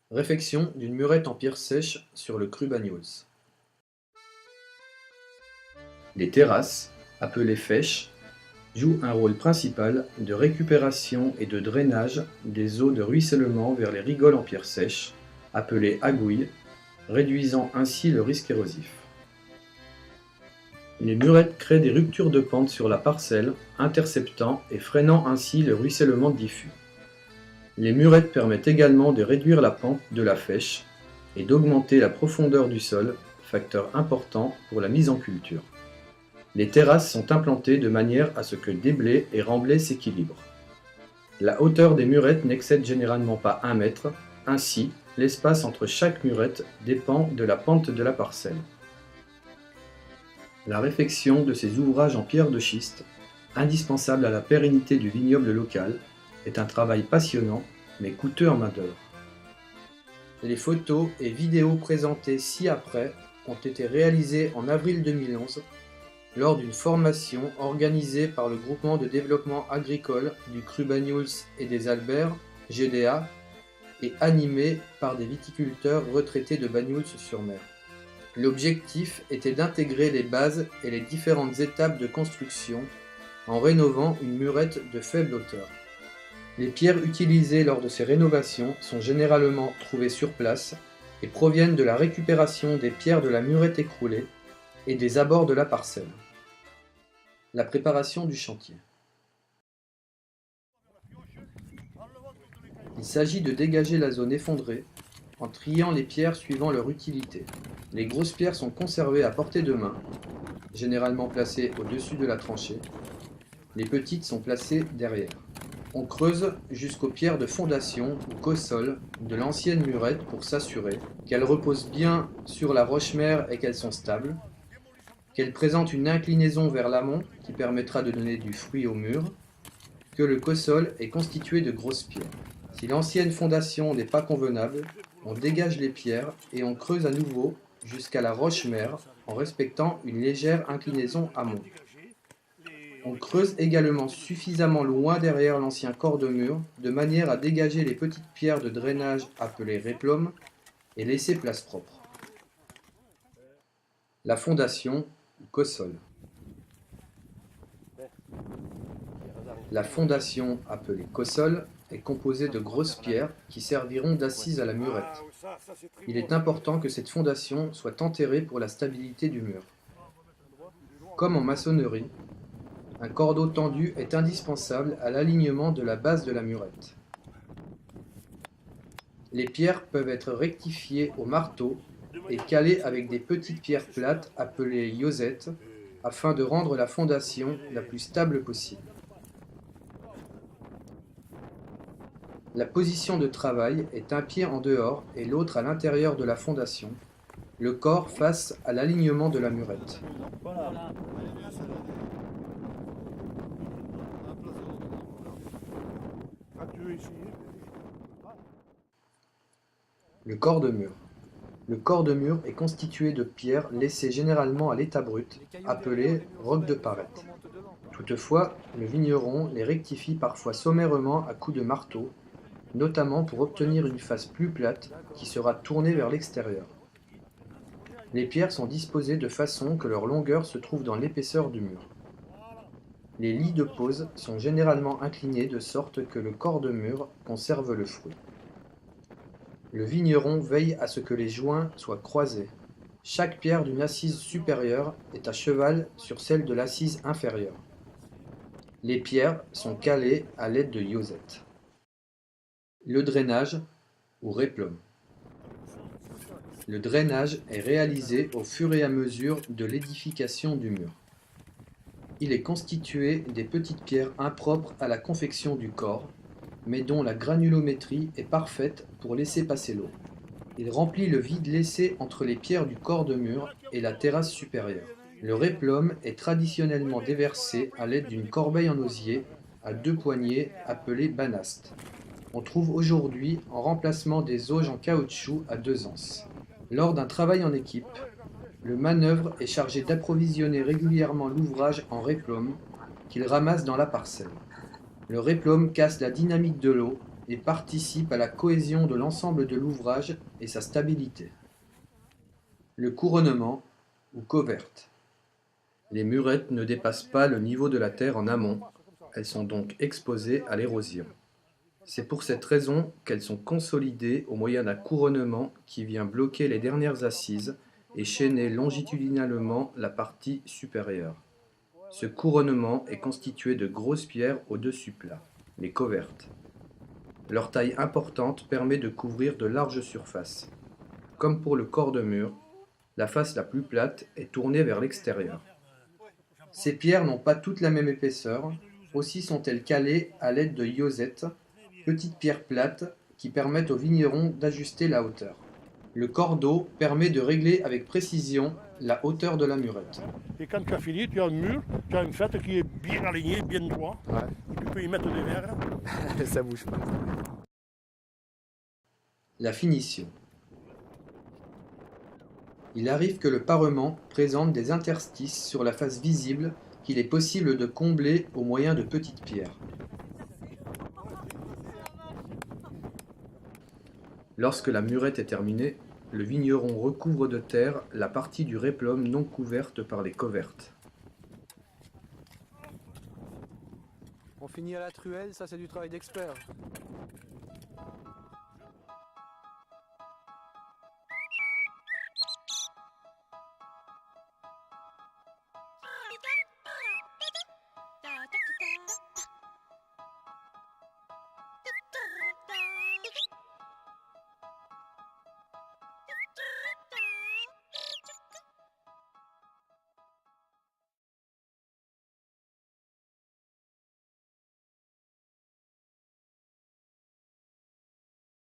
Réfection d'une murette en pierre sèche sur le cru Banyuls. Les terrasses, appelées fèches, jouent un rôle principal de récupération et de drainage des eaux de ruissellement vers les rigoles en pierre sèche, appelées agouilles, réduisant ainsi le risque érosif. Les murettes créent des ruptures de pente sur la parcelle, interceptant et freinant ainsi le ruissellement diffus. Les murettes permettent également de réduire la pente de la fèche et d'augmenter la profondeur du sol, facteur important pour la mise en culture. Les terrasses sont implantées de manière à ce que déblais et remblais s'équilibrent. La hauteur des murettes n'excède généralement pas 1 mètre, ainsi l'espace entre chaque murette dépend de la pente de la parcelle. La réfection de ces ouvrages en pierre de schiste, indispensable à la pérennité du vignoble local, est un travail passionnant mais coûteux en main-d'œuvre. Les photos et vidéos présentées ci-après ont été réalisées en avril 2011 lors d'une formation organisée par le groupement de développement agricole du cru Banyuls et des Alberts, GDA, et animée par des viticulteurs retraités de Banyuls-sur-Mer. L'objectif était d'intégrer les bases et les différentes étapes de construction en rénovant une murette de faible hauteur. Les pierres utilisées lors de ces rénovations sont généralement trouvées sur place et proviennent de la récupération des pierres de la murette écroulée et des abords de la parcelle. La préparation du chantier. Il s'agit de dégager la zone effondrée en triant les pierres suivant leur utilité. Les grosses pierres sont conservées à portée de main, généralement placées au-dessus de la tranchée. Les petites sont placées derrière. On creuse jusqu'aux pierres de fondation ou co-sol de l'ancienne murette pour s'assurer qu'elles reposent bien sur la roche-mère et qu'elles sont stables, qu'elles présentent une inclinaison vers l'amont qui permettra de donner du fruit au mur, que le co-sol est constitué de grosses pierres. Si l'ancienne fondation n'est pas convenable, on dégage les pierres et on creuse à nouveau jusqu'à la roche-mère en respectant une légère inclinaison amont. On creuse également suffisamment loin derrière l'ancien corps de mur, de manière à dégager les petites pierres de drainage appelées réplômes et laisser place propre. La fondation ou co-sol. La fondation appelée co-sol est composée de grosses pierres qui serviront d'assises à la murette. Il est important que cette fondation soit enterrée pour la stabilité du mur. Comme en maçonnerie, un cordeau tendu est indispensable à l'alignement de la base de la murette. Les pierres peuvent être rectifiées au marteau et calées avec des petites pierres plates appelées yosettes afin de rendre la fondation la plus stable possible. La position de travail est un pied en dehors et l'autre à l'intérieur de la fondation, le corps face à l'alignement de la murette. Le corps de mur. Le corps de mur est constitué de pierres laissées généralement à l'état brut, appelées rocs de Parette. Toutefois, le vigneron les rectifie parfois sommairement à coups de marteau, notamment pour obtenir une face plus plate qui sera tournée vers l'extérieur. Les pierres sont disposées de façon que leur longueur se trouve dans l'épaisseur du mur. Les lits de pose sont généralement inclinés de sorte que le corps de mur conserve le fruit. Le vigneron veille à ce que les joints soient croisés. Chaque pierre d'une assise supérieure est à cheval sur celle de l'assise inférieure. Les pierres sont calées à l'aide de yosettes. Le drainage ou réplôme. Le drainage est réalisé au fur et à mesure de l'édification du mur. Il est constitué des petites pierres impropres à la confection du corps, mais dont la granulométrie est parfaite pour laisser passer l'eau. Il remplit le vide laissé entre les pierres du corps de mur et la terrasse supérieure. Le réplôme est traditionnellement déversé à l'aide d'une corbeille en osier à 2 poignées appelée banaste. On trouve aujourd'hui en remplacement des auges en caoutchouc à 2 anses. Lors d'un travail en équipe, le manœuvre est chargé d'approvisionner régulièrement l'ouvrage en réplôme qu'il ramasse dans la parcelle. Le réplôme casse la dynamique de l'eau et participe à la cohésion de l'ensemble de l'ouvrage et sa stabilité. Le couronnement, ou coverte. Les murettes ne dépassent pas le niveau de la terre en amont, elles sont donc exposées à l'érosion. C'est pour cette raison qu'elles sont consolidées au moyen d'un couronnement qui vient bloquer les dernières assises et chaîner longitudinalement la partie supérieure. Ce couronnement est constitué de grosses pierres au-dessus plat, les covertes. Leur taille importante permet de couvrir de larges surfaces. Comme pour le corps de mur, la face la plus plate est tournée vers l'extérieur. Ces pierres n'ont pas toutes la même épaisseur, aussi sont-elles calées à l'aide de yosettes, petites pierres plates qui permettent aux vignerons d'ajuster la hauteur. Le cordeau permet de régler avec précision la hauteur de la murette. Et quand tu as fini, tu as un mur, tu as une fête qui est bien alignée, bien droit. Ouais. Tu peux y mettre des verres. Ça bouge pas. La finition. Il arrive que le parement présente des interstices sur la face visible qu'il est possible de combler au moyen de petites pierres. Lorsque la murette est terminée, le vigneron recouvre de terre la partie du réplum non couverte par les covertes. On finit à la truelle, ça c'est du travail d'expert.